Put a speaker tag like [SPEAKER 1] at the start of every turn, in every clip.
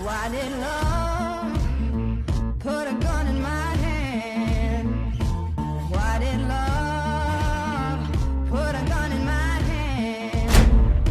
[SPEAKER 1] Why did love put a gun in my hand? Why did love put a gun in my hand?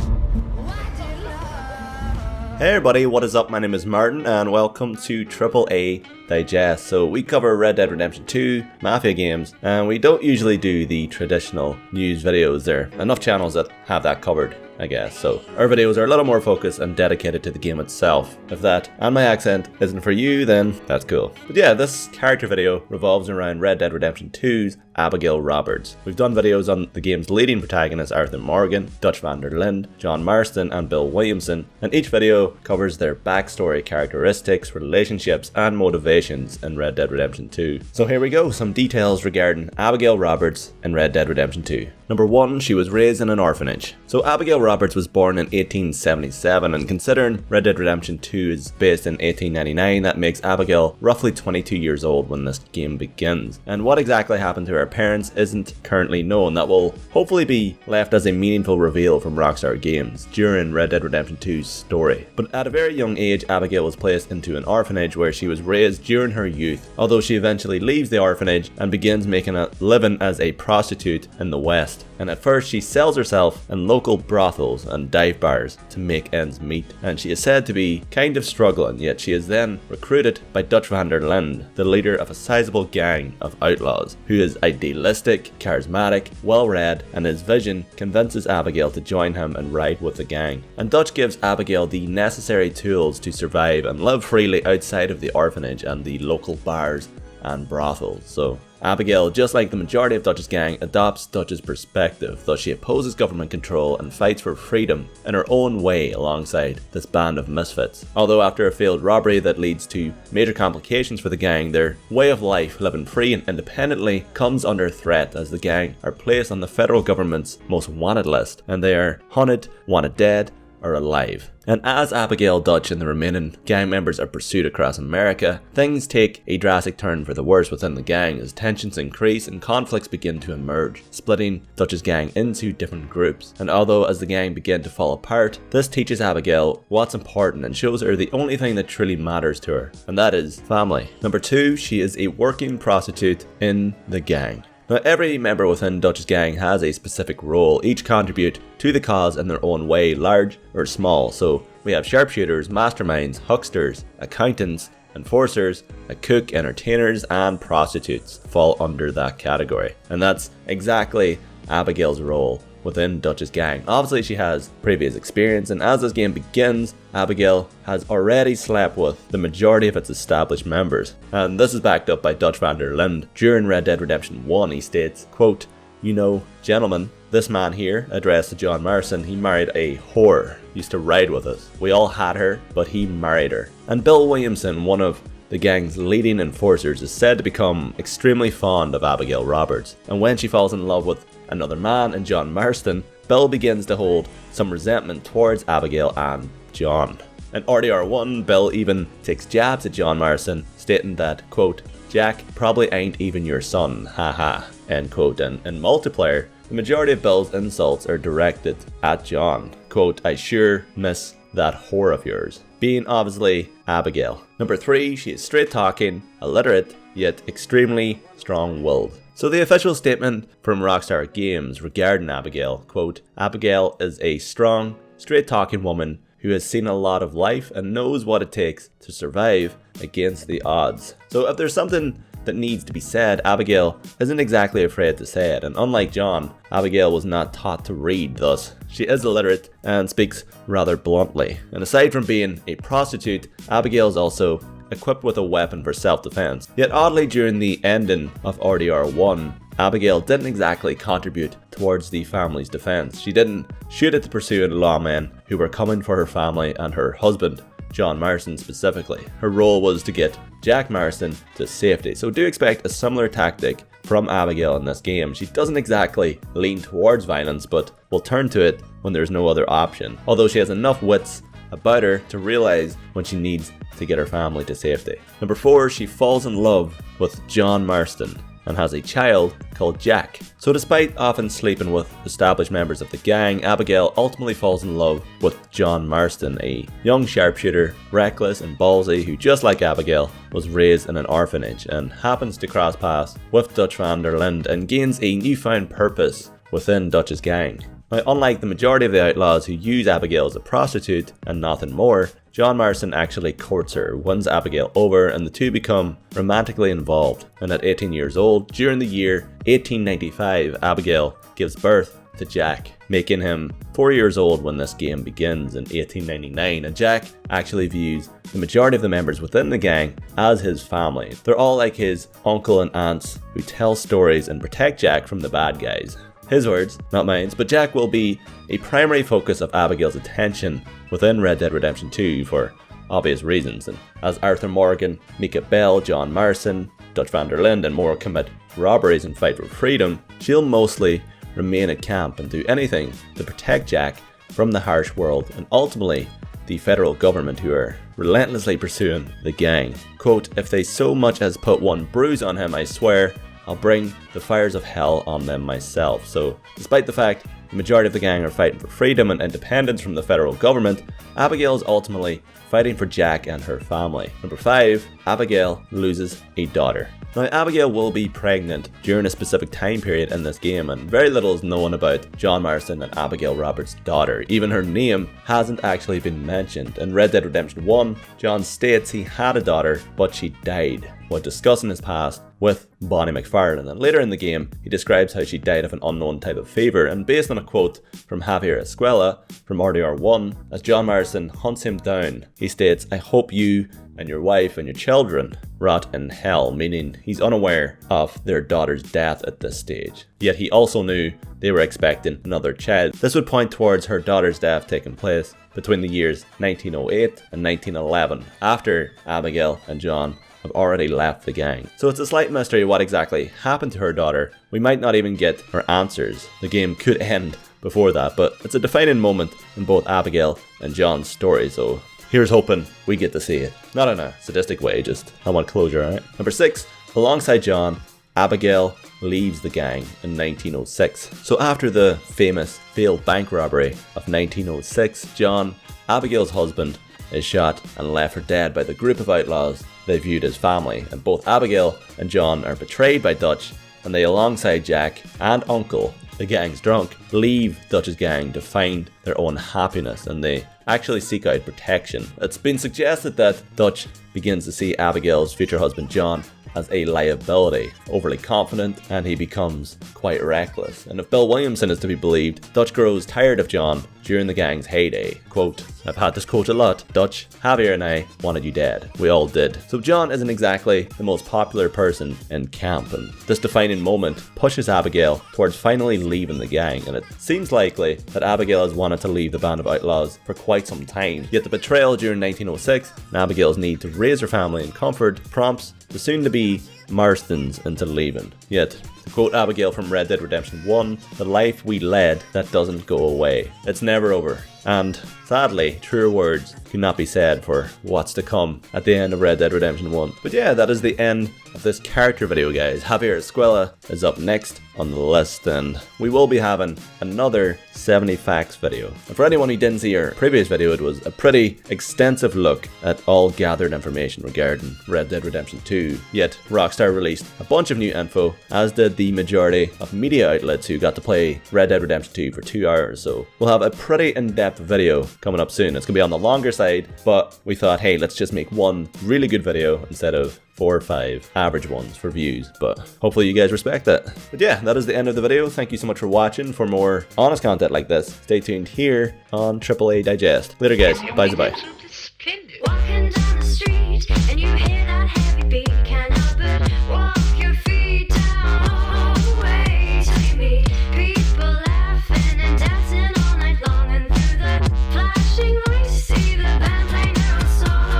[SPEAKER 1] Why did love...
[SPEAKER 2] Hey everybody, what is up? My name is Martin and welcome to TripleADigest. So we cover Red Dead Redemption 2, Mafia games, and we don't usually do the traditional news videos. There are enough channels that have that covered, I guess. So our videos are a little more focused and dedicated to the game itself. If that and my accent isn't for you, then that's cool. But yeah, this character video revolves around Red Dead Redemption 2's Abigail Roberts. We've done videos on the game's leading protagonists Arthur Morgan, Dutch van der Linde, John Marston and Bill Williamson, and each video covers their backstory, characteristics, relationships and motivations in Red Dead Redemption 2. So here we go, some details regarding Abigail Roberts in Red Dead Redemption 2. Number 1, she was raised in an orphanage. So Abigail Roberts was born in 1877, and considering Red Dead Redemption 2 is based in 1899, that makes Abigail roughly 22 years old when this game begins. And what exactly happened to her parents isn't currently known. That will hopefully be left as a meaningful reveal from Rockstar Games during Red Dead Redemption 2's story. But at a very young age, Abigail was placed into an orphanage where she was raised during her youth, although she eventually leaves the orphanage and begins making a living as a prostitute in the West. And at first she sells herself in local brothels and dive bars to make ends meet, and she is said to be kind of struggling, yet she is then recruited by Dutch van der Linde, the leader of a sizable gang of outlaws, who is idealistic, charismatic, well-read, and his vision convinces Abigail to join him and ride with the gang. And Dutch gives Abigail the necessary tools to survive and live freely outside of the orphanage and the local bars and brothels. So Abigail, just like the majority of Dutch's gang, adopts Dutch's perspective, thus she opposes government control and fights for freedom in her own way alongside this band of misfits. Although after a failed robbery that leads to major complications for the gang, their way of life, living free and independently, comes under threat as the gang are placed on the federal government's most wanted list, and they are hunted, wanted dead, or alive. And as Abigail, Dutch and the remaining gang members are pursued across America, things take a drastic turn for the worse within the gang as tensions increase and conflicts begin to emerge, splitting Dutch's gang into different groups. And although as the gang begin to fall apart, this teaches Abigail what's important and shows her the only thing that truly matters to her, and that is family. Number 2, she is a working prostitute in the gang. Now, every member within Dutch's gang has a specific role, each contribute to the cause in their own way, large or small. So we have sharpshooters, masterminds, hucksters, accountants, enforcers, a cook, entertainers, and prostitutes fall under that category. And that's exactly Abigail's role within Dutch's gang. Obviously she has previous experience, and as this game begins, Abigail has already slept with the majority of its established members. And this is backed up by Dutch van der Linde. During Red Dead Redemption 1 he states, quote, "You know, gentlemen, this man here," addressed to John Marston, "he married a whore, used to ride with us. We all had her, but he married her." And Bill Williamson, one of the gang's leading enforcers, is said to become extremely fond of Abigail Roberts. And when she falls in love with another man in John Marston, Bill begins to hold some resentment towards Abigail and John. In RDR 1, Bill even takes jabs at John Marston, stating that, quote, "Jack probably ain't even your son, haha," end quote. And in multiplayer, the majority of Bill's insults are directed at John, quote, "I sure miss that whore of yours," being obviously Abigail. Number 3, she is straight talking, illiterate, yet extremely strong-willed. So the official statement from Rockstar Games regarding Abigail, quote, "Abigail is a strong, straight-talking woman who has seen a lot of life and knows what it takes to survive against the odds." So if there's something that needs to be said, Abigail isn't exactly afraid to say it, and unlike John, Abigail was not taught to read, thus she is illiterate and speaks rather bluntly. And aside from being a prostitute, Abigail is also equipped with a weapon for self-defense. Yet oddly, during the ending of RDR 1, Abigail didn't exactly contribute towards the family's defense. She didn't shoot at the pursuing lawmen who were coming for her family and her husband, John Marston specifically. Her role was to get Jack Marston to safety. So do expect a similar tactic from Abigail in this game. She doesn't exactly lean towards violence, but will turn to it when there's no other option. Although she has enough wits about her to realize when she needs to get her family to safety. Number 4, she falls in love with John Marston. and has a child called Jack. So despite often sleeping with established members of the gang, Abigail ultimately falls in love with John Marston, a young sharpshooter, reckless and ballsy, who just like Abigail was raised in an orphanage and happens to cross paths with Dutch van der Linde and gains a newfound purpose within Dutch's gang. Now, unlike the majority of the outlaws who use Abigail as a prostitute and nothing more, John Marston actually courts her, wins Abigail over, and the two become romantically involved. And at 18 years old, during the year 1895, Abigail gives birth to Jack, making him 4 years old when this game begins in 1899, and Jack actually views the majority of the members within the gang as his family. They're all like his uncle and aunts who tell stories and protect Jack from the bad guys. His words, not mine, but Jack will be a primary focus of Abigail's attention within Red Dead Redemption 2 for obvious reasons, and as Arthur Morgan, Mika Bell, John Marston, Dutch van der Linde and more commit robberies and fight for freedom, she'll mostly remain at camp and do anything to protect Jack from the harsh world and ultimately the federal government, who are relentlessly pursuing the gang. Quote, "If they so much as put one bruise on him, I swear I'll bring the fires of hell on them myself." So despite the fact the majority of the gang are fighting for freedom and independence from the federal government, Abigail is ultimately fighting for Jack and her family. Number 5, Abigail loses a daughter. Now, Abigail will be pregnant during a specific time period in this game, and very little is known about John Marston and Abigail Roberts' daughter. Even her name hasn't actually been mentioned. In Red Dead Redemption 1, John states he had a daughter, but she died, while discussing his past with Bonnie McFarlane, and later in the game he describes how she died of an unknown type of fever, and based on a quote from Javier Escuela from RDR 1, as John Marston hunts him down, he states, "I hope you and your wife and your children rot in hell," meaning he's unaware of their daughter's death at this stage. Yet he also knew they were expecting another child. This would point towards her daughter's death taking place between the years 1908 and 1911, after Abigail and John have already left the gang. So it's a slight mystery what exactly happened to her daughter. We might not even get her answers. The game could end before that, but it's a defining moment in both Abigail and John's story, so here's hoping we get to see it. Not in a sadistic way, just I want closure, alright? Number 6, alongside John, Abigail leaves the gang in 1906. So after the famous failed bank robbery of 1906, John, Abigail's husband, is shot and left for dead by the group of outlaws they viewed as family, and both Abigail and John are betrayed by Dutch, and they, alongside Jack and Uncle, the gang's drunk, leave Dutch's gang to find their own happiness, and they actually seek out protection. It's been suggested that Dutch begins to see Abigail's future husband John as a liability, overly confident, and he becomes quite reckless. And if Bill Williamson is to be believed, Dutch grows tired of John during the gang's heyday. Quote, "I've had this quote a lot. Dutch, Javier and I wanted you dead. We all did." So John isn't exactly the most popular person in camp, and this defining moment pushes Abigail towards finally leaving the gang, and it seems likely that Abigail has wanted to leave the band of outlaws for quite some time. Yet the betrayal during 1906 and Abigail's need to raise her family in comfort prompts the soon-to-be Marstons into leaving. Yet, to quote Abigail from Red Dead Redemption 1, "The life we led, that doesn't go away. It's never over." And sadly, truer words could not be said for what's to come at the end of Red Dead Redemption 1. But yeah, that is the end of this character video, guys. Javier Escuela is up next on the list, and we will be having another 70 facts video. And for anyone who didn't see our previous video, it was a pretty extensive look at all gathered information regarding Red Dead Redemption 2. Yet Rockstar released a bunch of new info, as did the majority of media outlets who got to play Red Dead Redemption 2 for 2 hours. So we'll have a pretty in-depth video coming up soon. It's gonna be on the longer side, but we thought, hey, let's just make one really good video instead of 4 or 5 average ones for views, but hopefully you guys respect that. But yeah, that is the end of the video. Thank you so much for watching. For more honest content like this, stay tuned here on AAA Digest. Later guys, bye-bye.